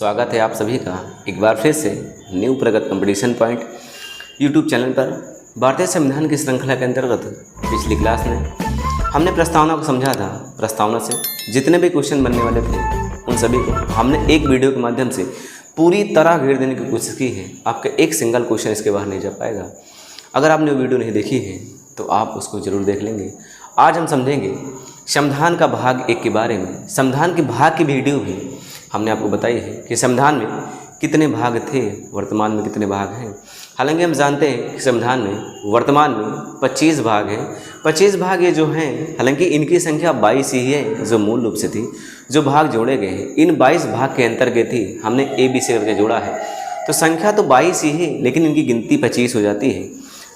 स्वागत है आप सभी का एक बार फिर से न्यू प्रगत कंपटीशन पॉइंट यूट्यूब चैनल पर। भारतीय संविधान की श्रृंखला के अंतर्गत पिछली क्लास में हमने प्रस्तावना को समझा था। प्रस्तावना से जितने भी क्वेश्चन बनने वाले थे उन सभी को हमने एक वीडियो के माध्यम से पूरी तरह घेर देने की कोशिश की है। आपका एक सिंगल क्वेश्चन इसके बाहर नहीं जा पाएगा। अगर आपने वो वीडियो नहीं देखी है तो आप उसको ज़रूर देख लेंगे। आज हम समझेंगे संविधान का भाग 1 के बारे में। संविधान के भाग की वीडियो भी हमने आपको बताई है कि संविधान में कितने भाग थे, वर्तमान में कितने भाग हैं। हालांकि हम जानते हैं कि संविधान में वर्तमान में 25 भाग हैं। 25 भाग ये जो हैं, हालांकि इनकी संख्या 22 ही है जो मूल रूप से थी। जो भाग जोड़े गए हैं इन 22 भाग के अंतर्गत ही हमने ABC करके जोड़ा है। तो संख्या तो 22 ही है लेकिन इनकी गिनती 25 हो जाती है।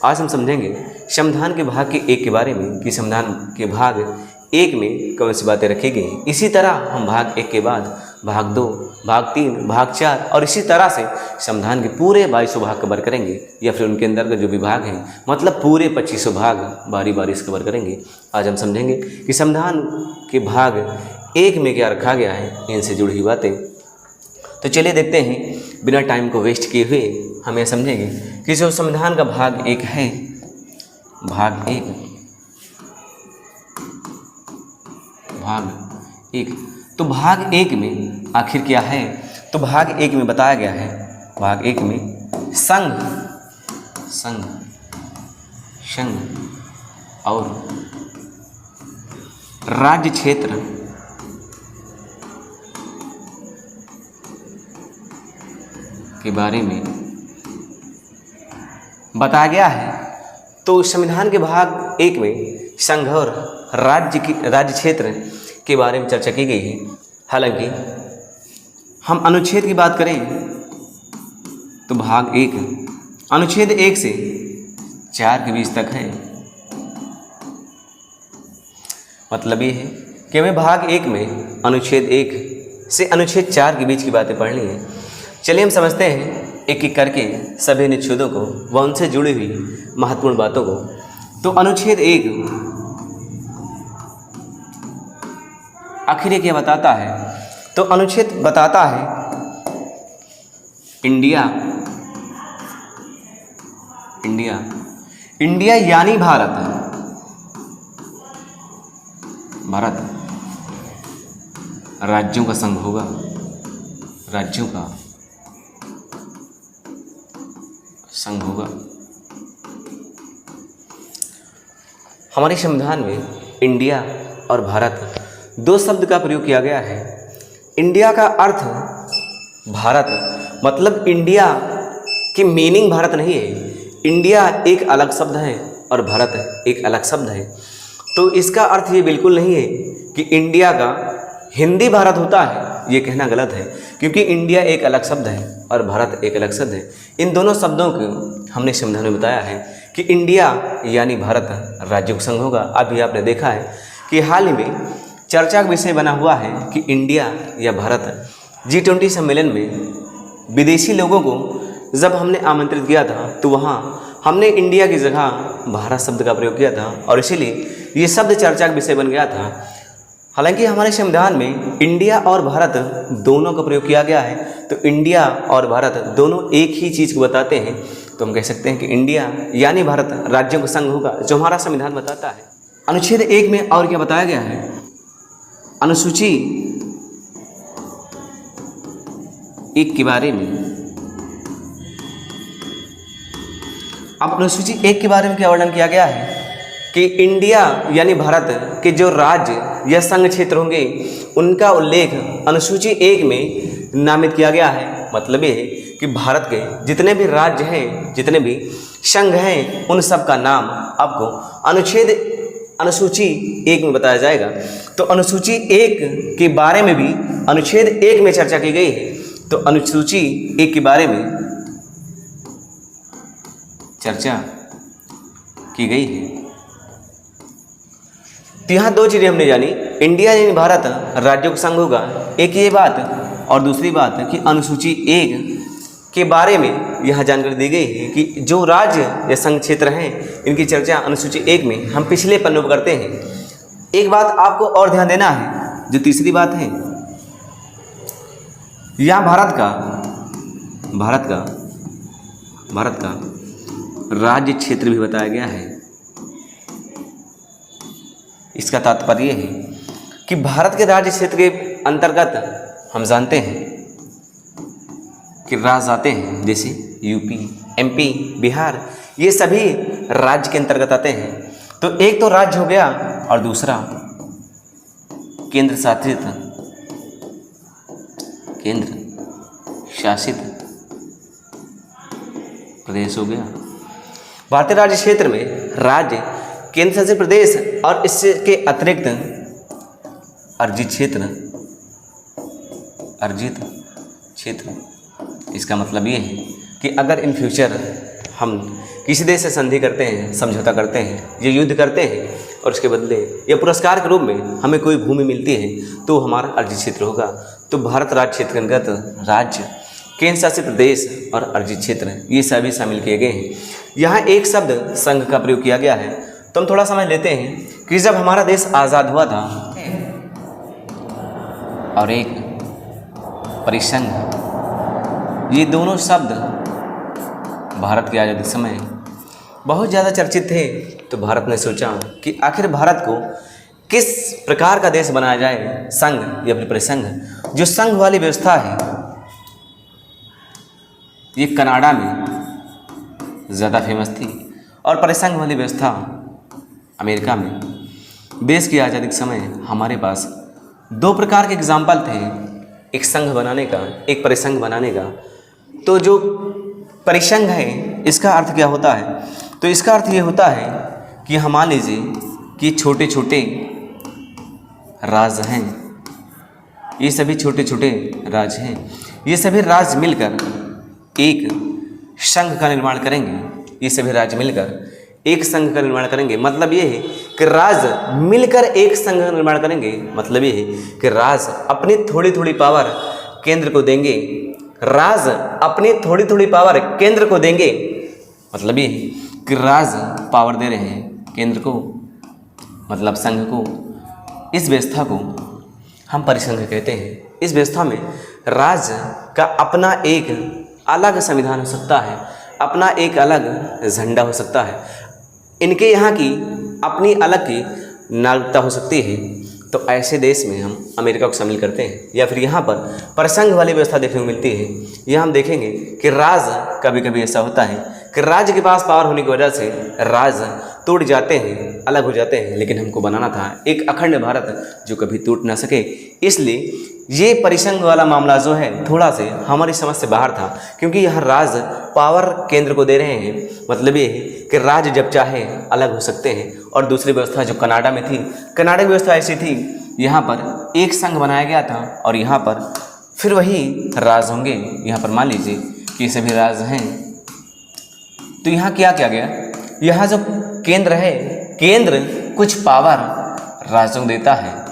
आज हम समझेंगे संविधान के भाग के 1 के बारे में कि संविधान के भाग 1 में कौन सी बातें रखी गई। इसी तरह हम भाग 1 के बाद भाग 2, भाग 3, भाग 4 और इसी तरह से संविधान के पूरे 22 भाग कवर करेंगे या फिर उनके अंदर के जो विभाग हैं, मतलब पूरे 25 भाग बारी बारी से कवर करेंगे। आज हम समझेंगे कि संविधान के भाग 1 में क्या रखा गया है, इनसे जुड़ी हुई बातें। तो चलिए देखते हैं, बिना टाइम को वेस्ट किए हुए हम ये समझेंगे कि जो संविधान का भाग 1 है, भाग 1 तो भाग 1 में आखिर क्या है। तो भाग 1 में बताया गया है, भाग 1 में संघ और राज्य क्षेत्र के बारे में बताया गया है। तो संविधान के भाग 1 में संघ और राज्य क्षेत्र के बारे में चर्चा की गई है। हालांकि हम अनुच्छेद की बात करें तो भाग 1 अनुच्छेद 1 से 4 के बीच तक है। मतलब ये है कि हमें भाग 1 में अनुच्छेद 1 से अनुच्छेद 4 के बीच की बातें पढ़नी है। चलिए हम समझते हैं एक एक करके सभी अनुच्छेदों को व उनसे जुड़ी हुई महत्वपूर्ण बातों को। तो अनुच्छेद 1 आखिर ये क्या बताता है। तो अनुच्छेद बताता है इंडिया यानी भारत राज्यों का संघ होगा, राज्यों का संघ होगा। हमारे संविधान में इंडिया और भारत 2 शब्द का प्रयोग किया गया है। इंडिया का अर्थ भारत, मतलब इंडिया की मीनिंग भारत नहीं है। इंडिया एक अलग शब्द है और भारत एक अलग शब्द है। तो इसका अर्थ ये बिल्कुल नहीं है कि इंडिया का हिंदी भारत होता है, ये कहना गलत है, क्योंकि इंडिया एक अलग शब्द है और भारत एक अलग शब्द है। इन दोनों शब्दों को हमने संविधान में बताया है कि इंडिया यानी भारत राज्यों का संघ होगा। अभी आपने देखा है कि हाल ही में चर्चा का विषय बना हुआ है कि इंडिया या भारत G20 सम्मेलन में विदेशी लोगों को जब हमने आमंत्रित किया था तो वहाँ हमने इंडिया की जगह भारत शब्द का प्रयोग किया था और इसीलिए ये शब्द चर्चा का विषय बन गया था। हालांकि हमारे संविधान में इंडिया और भारत दोनों का प्रयोग किया गया है। तो इंडिया और भारत दोनों एक ही चीज़ को बताते हैं। तो हम कह सकते हैं कि इंडिया यानी भारत राज्यों का संघ होगा, जो हमारा संविधान बताता है। अनुच्छेद 1 में और क्या बताया गया है, अनुसूची 1 के बारे में। अब अनुसूची 1 के बारे में क्या वर्णन किया गया है कि इंडिया यानी भारत के जो राज्य या संघ क्षेत्र होंगे उनका उल्लेख अनुसूची 1 में नामित किया गया है। मतलब ये है कि भारत के जितने भी राज्य हैं, जितने भी संघ हैं, उन सब का नाम आपको अनुसूची 1 में बताया जाएगा। तो अनुसूची 1 के बारे में भी अनुच्छेद 1 में चर्चा की गई है। तो अनुसूची 1 के बारे में चर्चा की गई है। तो यहाँ 2 चीज़ें हमने जानी, इंडिया यानी भारत राज्यों का संघ होगा, एक ये बात, और दूसरी बात कि अनुसूची 1 के बारे में यह जानकारी दी गई है कि जो राज्य या संघ क्षेत्र हैं इनकी चर्चा अनुसूची 1 में हम पिछले पन्नों पर करते हैं। एक बात आपको और ध्यान देना है, जो तीसरी बात है यहाँ भारत का राज्य क्षेत्र भी बताया गया है। इसका तात्पर्य है कि भारत के राज्य क्षेत्र के अंतर्गत हम जानते हैं कि राज्य आते हैं, जैसे यूपी, एमपी, बिहार, ये सभी राज्य के अंतर्गत आते हैं। तो एक तो राज्य हो गया और दूसरा केंद्र शासित प्रदेश हो गया। भारतीय राज्य क्षेत्र में राज्य, केंद्र शासित प्रदेश और इसके अतिरिक्त अर्जित क्षेत्र। इसका मतलब ये है कि अगर इन फ्यूचर हम किसी देश से संधि करते हैं, समझौता करते हैं, ये युद्ध करते हैं और उसके बदले या पुरस्कार के रूप में हमें कोई भूमि मिलती है तो हमारा अर्जित क्षेत्र होगा। तो भारत राज्य क्षेत्र के अंतर्गत राज्य, केंद्र शासित प्रदेश और अर्जित क्षेत्र ये सभी शामिल किए गए हैं। यहाँ एक शब्द संघ का प्रयोग किया गया है। तो हम थोड़ा समझ लेते हैं कि जब हमारा देश आज़ाद हुआ था और एक परिसंघ, ये दोनों शब्द भारत की आज़ादी के समय बहुत ज़्यादा चर्चित थे। तो भारत ने सोचा कि आखिर भारत को किस प्रकार का देश बनाया जाए, संघ या फिर परिसंघ। जो संघ वाली व्यवस्था है ये कनाडा में ज़्यादा फेमस थी और परिसंघ वाली व्यवस्था अमेरिका में। देश की आज़ादी के समय हमारे पास दो प्रकार के एग्जाम्पल थे, एक संघ बनाने का, एक परिसंघ बनाने का। तो जो परिसंघ है इसका अर्थ क्या होता है? तो इसका अर्थ ये होता है कि हम मान लीजिए कि छोटे छोटे राज्य हैं, ये सभी छोटे छोटे राज्य हैं, ये सभी राज्य मिलकर एक संघ का निर्माण करेंगे। ये सभी राज्य मिलकर एक संघ का निर्माण करेंगे। मतलब ये है कि राज्य मिलकर एक संघ का निर्माण करेंगे। मतलब ये है कि राज्य अपनी थोड़ी थोड़ी पावर केंद्र को देंगे। राज्य अपनी थोड़ी थोड़ी पावर केंद्र को देंगे। मतलब ये है कि राज्य पावर दे रहे हैं केंद्र को, मतलब संघ को। इस व्यवस्था को हम परिसंघ कहते हैं। इस व्यवस्था में राज्य का अपना एक अलग संविधान हो सकता है, अपना एक अलग झंडा हो सकता है, इनके यहाँ की अपनी अलग की नागरिकता हो सकती है। तो ऐसे देश में हम अमेरिका को शामिल करते हैं। या फिर यहाँ पर परिसंघ वाली व्यवस्था देखने को मिलती है। यहाँ हम देखेंगे कि राज्य कभी कभी ऐसा होता है कि राज्य के पास पावर होने की वजह से राज्य टूट जाते हैं, अलग हो जाते हैं, लेकिन हमको बनाना था एक अखंड भारत जो कभी टूट ना सके। इसलिए ये परिसंघ वाला मामला जो है थोड़ा से हमारी समझ से बाहर था, क्योंकि यहाँ राज्य पावर केंद्र को दे रहे हैं। मतलब ये है कि राज्य जब चाहे अलग हो सकते हैं। और दूसरी व्यवस्था जो कनाडा में थी, कनाडा की व्यवस्था ऐसी थी, यहाँ पर एक संघ बनाया गया था और यहाँ पर फिर वही राज्य होंगे। यहाँ पर मान लीजिए कि सभी राज्य हैं। तो यहाँ क्या किया गया, यहाँ जो केंद्र है, केंद्र कुछ पावर राज्यों को देता है।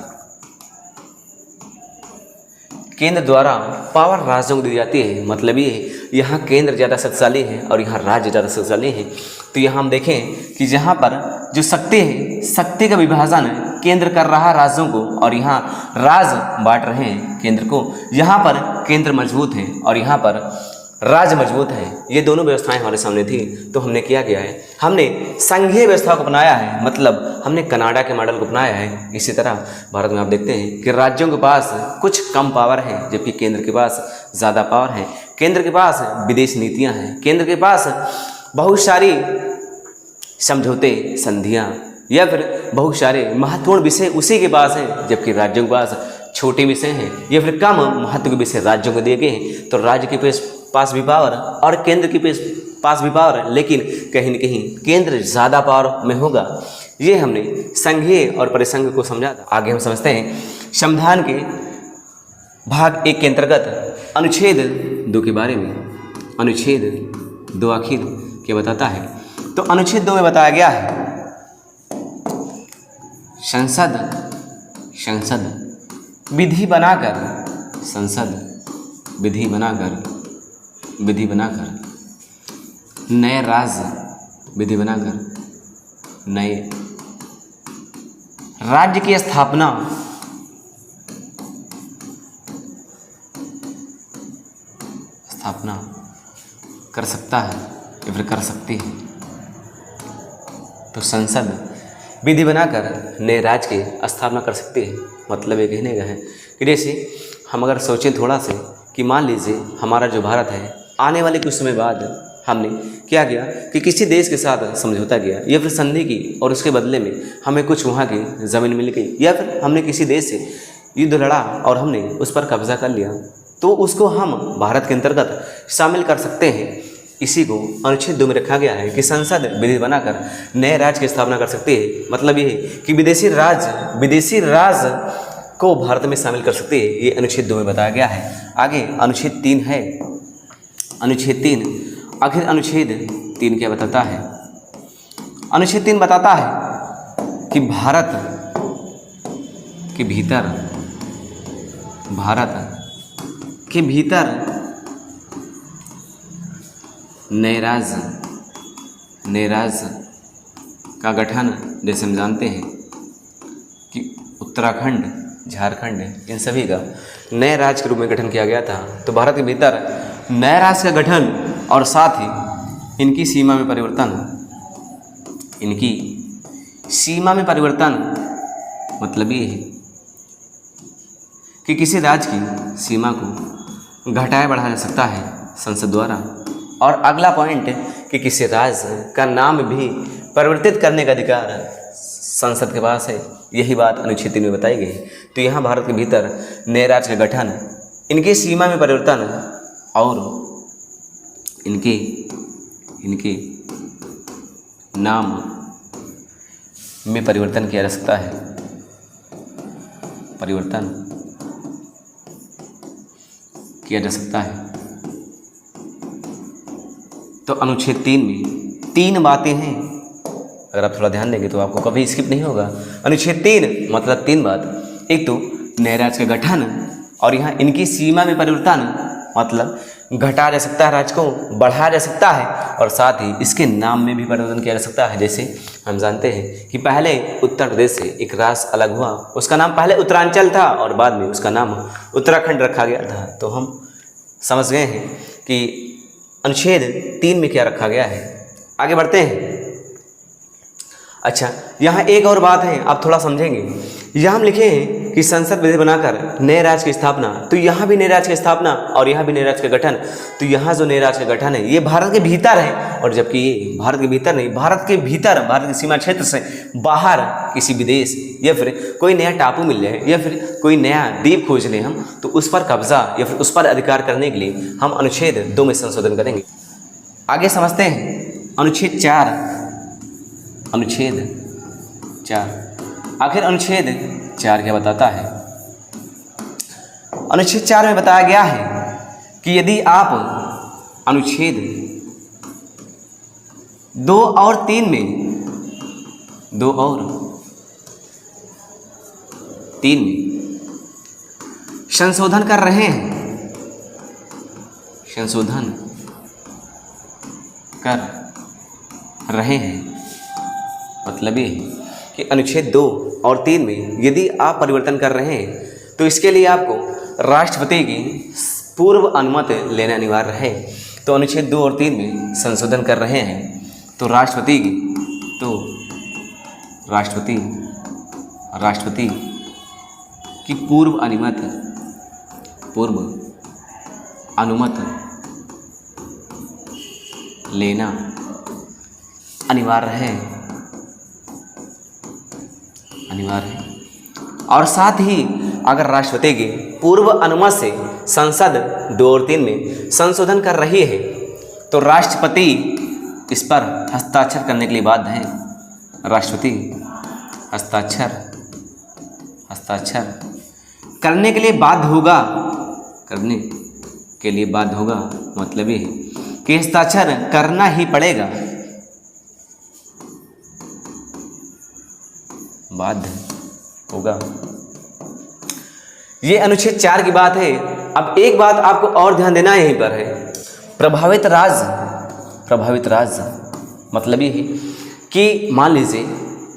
केंद्र द्वारा पावर राज्यों को दी जाती है। मतलब ये यहाँ केंद्र ज़्यादा शक्तिशाली है और यहाँ राज्य ज़्यादा शक्तिशाली है। तो यहाँ हम देखें कि यहाँ पर जो शक्ति है, शक्ति का विभाजन केंद्र कर रहा है राज्यों को और यहाँ राज्य बांट रहे हैं केंद्र को। यहाँ पर केंद्र मजबूत है और यहाँ पर राज्य मजबूत है। ये दोनों व्यवस्थाएं हमारे सामने थी। तो हमने किया गया है, हमने संघीय व्यवस्था को अपनाया है। मतलब हमने कनाडा के मॉडल को अपनाया है। इसी तरह भारत में आप देखते हैं कि राज्यों के पास कुछ कम पावर है जबकि केंद्र के पास ज़्यादा पावर है। केंद्र के पास विदेश नीतियाँ हैं, केंद्र के पास बहुत सारी समझौते, संधियाँ या फिर बहुत सारे महत्वपूर्ण विषय उसी के पास हैं, जबकि राज्यों के पास छोटे विषय हैं या फिर कम महत्व के विषय राज्यों को दिए गए हैं। तो राज्य के पास भी पावर और केंद्र के पास भी पावर, लेकिन कहीं न कहीं केंद्र ज़्यादा पावर में होगा। ये हमने संघीय और परिसंघ को समझा था। आगे हम समझते हैं संविधान के भाग 1 के अंतर्गत अनुच्छेद 2 के बारे में। अनुच्छेद 2 आखिर क्या बताता है? तो अनुच्छेद 2 में बताया गया है संसद विधि बनाकर नए राज्य विधि बनाकर नए राज्य की स्थापना स्थापना कर सकता है या फिर कर सकती है। तो संसद विधि बनाकर नए राज्य की स्थापना कर सकती है। मतलब ये कहने का है कि जैसे हम अगर सोचें थोड़ा से कि मान लीजिए हमारा जो भारत है आने वाले कुछ समय बाद हमने क्या किया कि किसी देश के साथ समझौता किया या फिर संधि की और उसके बदले में हमें कुछ वहाँ की ज़मीन मिल गई या फिर हमने किसी देश से युद्ध लड़ा और हमने उस पर कब्जा कर लिया, तो उसको हम भारत के अंतर्गत शामिल कर सकते हैं। इसी को अनुच्छेद 2 में रखा गया है कि संसद विधि बनाकर नए राज्य की स्थापना कर सकती है। मतलब ये है कि विदेशी राज्य को भारत में शामिल कर सकती है। ये अनुच्छेद 2 में बताया गया है। आगे अनुच्छेद 3 है। अनुच्छेद 3 आखिर अनुच्छेद 3 क्या बताता है? अनुच्छेद 3 बताता है कि भारत के भीतर नए राज्य का गठन, जैसे हम जानते हैं कि उत्तराखंड, झारखंड, इन सभी का नए राज्य के रूप में गठन किया गया था। तो भारत के भीतर नए राज्य का गठन और साथ ही इनकी सीमा में परिवर्तन मतलब ये है कि किसी राज्य की सीमा को घटाया बढ़ाया जा सकता है संसद द्वारा। और अगला पॉइंट कि किसी राज्य का नाम भी परिवर्तित करने का अधिकार संसद के पास है। यही बात अनुच्छेद 3 में बताई गई। तो यहाँ भारत के भीतर नए राज्य का गठन, इनकी सीमा में परिवर्तन और इनके नाम में परिवर्तन किया जा सकता है। तो अनुच्छेद 3 में 3 बातें हैं। अगर आप थोड़ा ध्यान देंगे तो आपको कभी स्किप नहीं होगा। अनुच्छेद 3 मतलब 3 बात। एक तो नए राज्य का गठन और यहाँ इनकी सीमा में परिवर्तन, मतलब घटाया जा सकता है, राज्य को बढ़ाया जा सकता है और साथ ही इसके नाम में भी परिवर्तन किया जा सकता है। जैसे हम जानते हैं कि पहले उत्तर प्रदेश से एक राज्य अलग हुआ, उसका नाम पहले उत्तरांचल था और बाद में उसका नाम उत्तराखंड रखा गया था। तो हम समझ गए हैं कि अनुच्छेद 3 में क्या रखा गया है। आगे बढ़ते हैं। अच्छा, यहाँ एक और बात है, आप थोड़ा समझेंगे। यहाँ हम लिखे हैं कि संसद विधि बनाकर नए राज्य की स्थापना, तो यहाँ भी नए राज्य की स्थापना और यहाँ भी नए राज्य का गठन। तो यहाँ जो नए राज्य का गठन है ये भारत के भीतर है, और जबकि ये भारत के भीतर नहीं, भारत के भीतर, भारत के सीमा क्षेत्र से बाहर किसी विदेश या फिर कोई नया टापू मिल जाए या फिर कोई नया द्वीप खोज लें हम, तो उस पर कब्जा या फिर उस पर अधिकार करने के लिए हम अनुच्छेद 2 में संशोधन करेंगे। आगे समझते हैं अनुच्छेद 4। आखिर अनुच्छेद 4 क्या बताता है? अनुच्छेद 4 में बताया गया है कि यदि आप अनुच्छेद 2 और 3 में संशोधन कर रहे हैं, मतलब ये कि अनुच्छेद 2 और 3 में यदि आप परिवर्तन कर रहे हैं तो इसके लिए आपको राष्ट्रपति की पूर्व अनुमति लेना अनिवार्य है। तो अनुच्छेद 2 और 3 में संशोधन कर रहे हैं तो राष्ट्रपति की पूर्व अनुमति लेना अनिवार्य है। और साथ ही अगर राष्ट्रपति की पूर्व अनुमति से संसद 2 और 3 में संशोधन कर रही है तो राष्ट्रपति इस पर हस्ताक्षर करने के लिए बाध्य है। राष्ट्रपति हस्ताक्षर करने के लिए बाध्य होगा, मतलब ये है कि हस्ताक्षर करना ही पड़ेगा, बाध्य होगा। ये अनुच्छेद 4 की बात है। अब एक बात आपको और ध्यान देना यहीं पर है, प्रभावित राज्य मतलब ये है कि मान लीजिए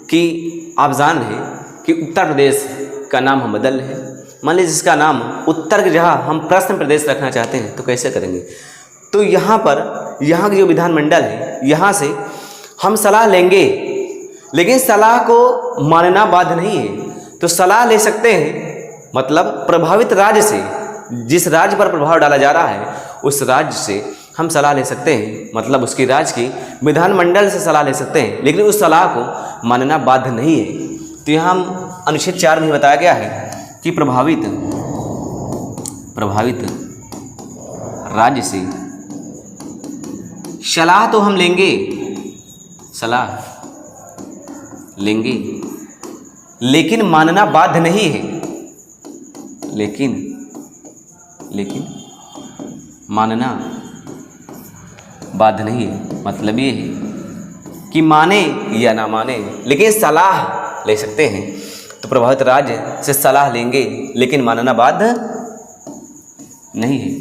कि आप जान रहे हैं कि उत्तर प्रदेश का नाम हम बदल रहे हैं। मान लीजिए इसका नाम उत्तर की जगह हम प्रश्न प्रदेश रखना चाहते हैं तो कैसे करेंगे? तो यहाँ की जो विधानमंडल है, यहाँ से हम सलाह लेंगे, लेकिन सलाह को मानना बाध्य नहीं है। तो सलाह ले सकते हैं, मतलब प्रभावित राज्य से, जिस राज्य पर प्रभाव डाला जा रहा है उस राज्य से हम सलाह ले सकते हैं, मतलब उसकी राज्य की विधानमंडल से सलाह ले सकते हैं, लेकिन उस सलाह को मानना बाध्य नहीं है। तो यहाँ हम अनुच्छेद 4 में बताया गया है कि प्रभावित राज्य से सलाह तो हम लेंगे, लेकिन मानना बाध्य नहीं है, लेकिन मानना बाध्य नहीं है। मतलब ये है कि माने या ना माने, लेकिन सलाह ले सकते हैं। तो प्रभावित राज्य से सलाह लेंगे, लेकिन मानना बाध्य नहीं है।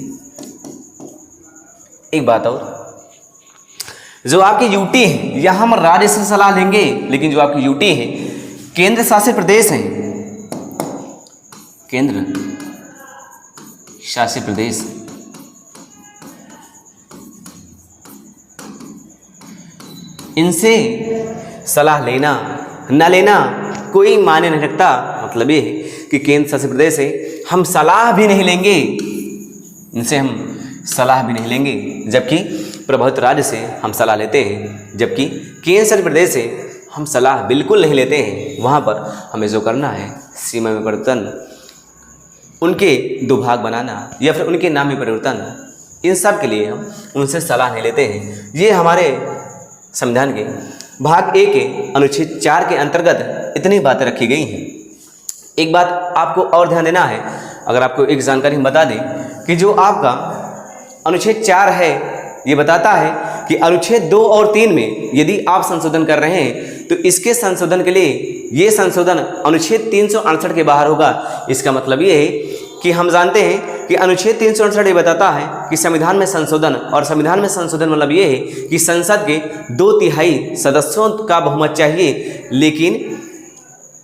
एक बात और, जो आपकी यूटी है, यहाँ हम राज्य से सलाह लेंगे, लेकिन जो आपकी यूटी है, केंद्र शासित प्रदेश है, केंद्र शासित प्रदेश, इनसे सलाह लेना न लेना कोई मायने नहीं रखता। मतलब ये है कि केंद्र शासित प्रदेश से हम सलाह भी नहीं लेंगे, इनसे हम सलाह भी नहीं लेंगे, जबकि प्रभावित राज्य से हम सलाह लेते हैं, जबकि केंद्र शासित प्रदेश से हम सलाह बिल्कुल नहीं लेते हैं। वहाँ पर हमें जो करना है, सीमा में परिवर्तन, उनके 2 भाग बनाना या फिर उनके नाम में परिवर्तन, इन सब के लिए हम उनसे सलाह नहीं लेते हैं। ये हमारे संविधान के भाग 1 के अनुच्छेद 4 के अंतर्गत इतनी बातें रखी गई हैं। एक बात आपको और ध्यान देना है, अगर आपको एक जानकारी हम बता दें कि जो आपका अनुच्छेद 4 है, ये बताता है कि अनुच्छेद 2 और 3 में यदि आप संशोधन कर रहे हैं तो इसके संशोधन के लिए ये संशोधन अनुच्छेद 368 के बाहर होगा। इसका मतलब ये है कि हम जानते हैं कि अनुच्छेद 368 ये बताता है कि संविधान में संशोधन, और संविधान में संशोधन मतलब ये है कि संसद के 2/3 सदस्यों का बहुमत चाहिए, लेकिन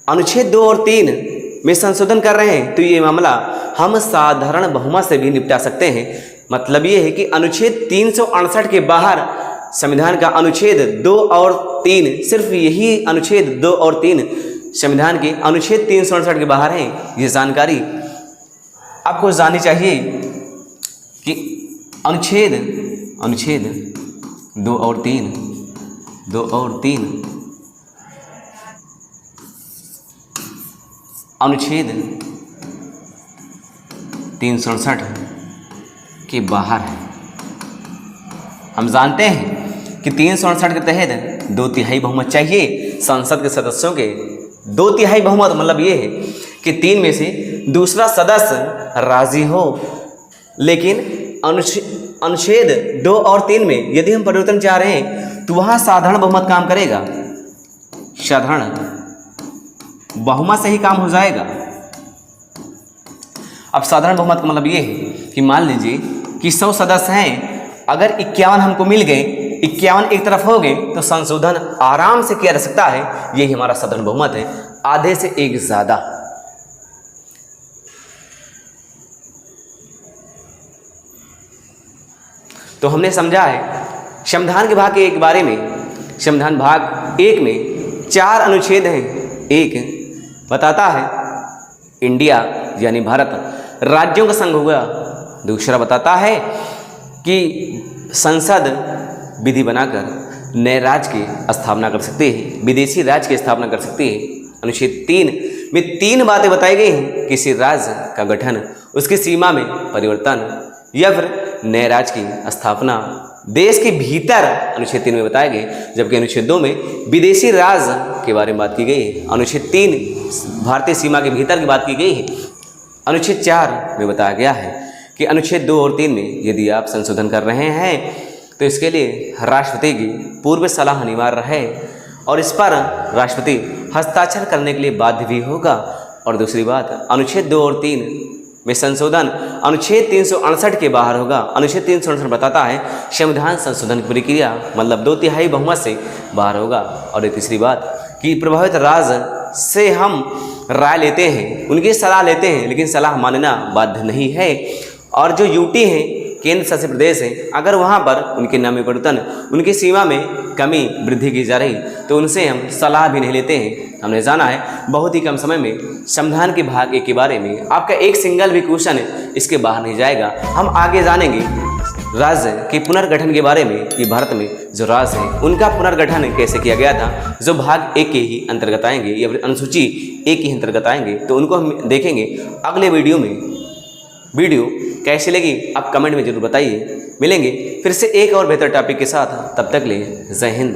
अनुच्छेद 2 और 3 में संशोधन कर रहे हैं तो ये मामला हम साधारण बहुमत से भी निपटा सकते हैं। मतलब ये है कि अनुच्छेद 368 के बाहर संविधान का अनुच्छेद 2 और 3, सिर्फ यही अनुच्छेद 2 और 3 संविधान के अनुच्छेद 368 के बाहर हैं। ये जानकारी आपको जाननी चाहिए कि अनुच्छेद 2 और 3 अनुच्छेद 368 के बाहर है। हम जानते हैं कि 368 के तहत 2/3 बहुमत चाहिए संसद के सदस्यों के। 2/3 बहुमत मतलब ये है कि 3 में से दूसरा सदस्य राजी हो, लेकिन अनुच्छेद 2 और 3 में यदि हम परिवर्तन चाह रहे हैं तो वहाँ साधारण बहुमत काम करेगा, साधारण बहुमत से ही काम हो जाएगा। अब साधारण बहुमत का मतलब ये है कि मान लीजिए कि 100 सदस्य हैं, अगर 51 हमको मिल गए, 51 एक तरफ हो गए तो संशोधन आराम से किया जा सकता है। यही हमारा साधारण बहुमत है, आधे से एक ज़्यादा। तो हमने समझा है संविधान के भाग 1 के बारे में। संविधान भाग 1 में 4 अनुच्छेद हैं। एक बताता है इंडिया यानी भारत राज्यों का संघ होगा। दूसरा बताता है कि संसद विधि बनाकर नए राज्य की स्थापना कर सकती है, विदेशी राज्य की स्थापना कर सकती है। अनुच्छेद 3 में 3 बातें बताई गई हैं, किसी राज्य का गठन, उसकी सीमा में परिवर्तन या फिर नए राज्य की स्थापना देश के भीतर अनुच्छेद 3 में बताए गए, जबकि अनुच्छेद 2 में विदेशी राज्य के बारे में बात की गई है। अनुच्छेद 3 भारतीय सीमा के भीतर की बात की गई है। अनुच्छेद 4 में बताया गया है कि अनुच्छेद 2 और 3 में यदि आप संशोधन कर रहे हैं तो इसके लिए राष्ट्रपति की पूर्व सलाह अनिवार्य है और इस पर राष्ट्रपति हस्ताक्षर करने के लिए बाध्य भी होगा। और दूसरी बात, अनुच्छेद 2 और 3 में संशोधन अनुच्छेद 368 के बाहर होगा। अनुच्छेद 368 बताता है संविधान संशोधन की प्रक्रिया मतलब 2/3 बहुमत से बाहर होगा। और एक तीसरी बात कि प्रभावित राज्य से हम राय लेते हैं, उनकी सलाह लेते हैं, लेकिन सलाह मानना बाध्य नहीं है। और जो यूटी हैं केंद्र शासित प्रदेश हैं, अगर वहाँ पर उनके नाम में परिवर्तन, उनकी सीमा में कमी वृद्धि की जा रही तो उनसे हम सलाह भी नहीं लेते हैं। हमने जाना है बहुत ही कम समय में संविधान के भाग 1 के बारे में आपका एक सिंगल भी क्वेश्चन इसके बाहर नहीं जाएगा। हम आगे जानेंगे राज्य के पुनर्गठन के बारे में कि भारत में जो राज्य है उनका पुनर्गठन कैसे किया गया था, जो भाग 1 के ही अंतर्गत आएंगे या फिर अनुसूची 1 के अंतर्गत आएंगे, तो उनको हम देखेंगे अगले वीडियो में। वीडियो कैसी लगी आप कमेंट में जरूर बताइए। मिलेंगे फिर से एक और बेहतर टॉपिक के साथ, तब तक ले जय हिंद।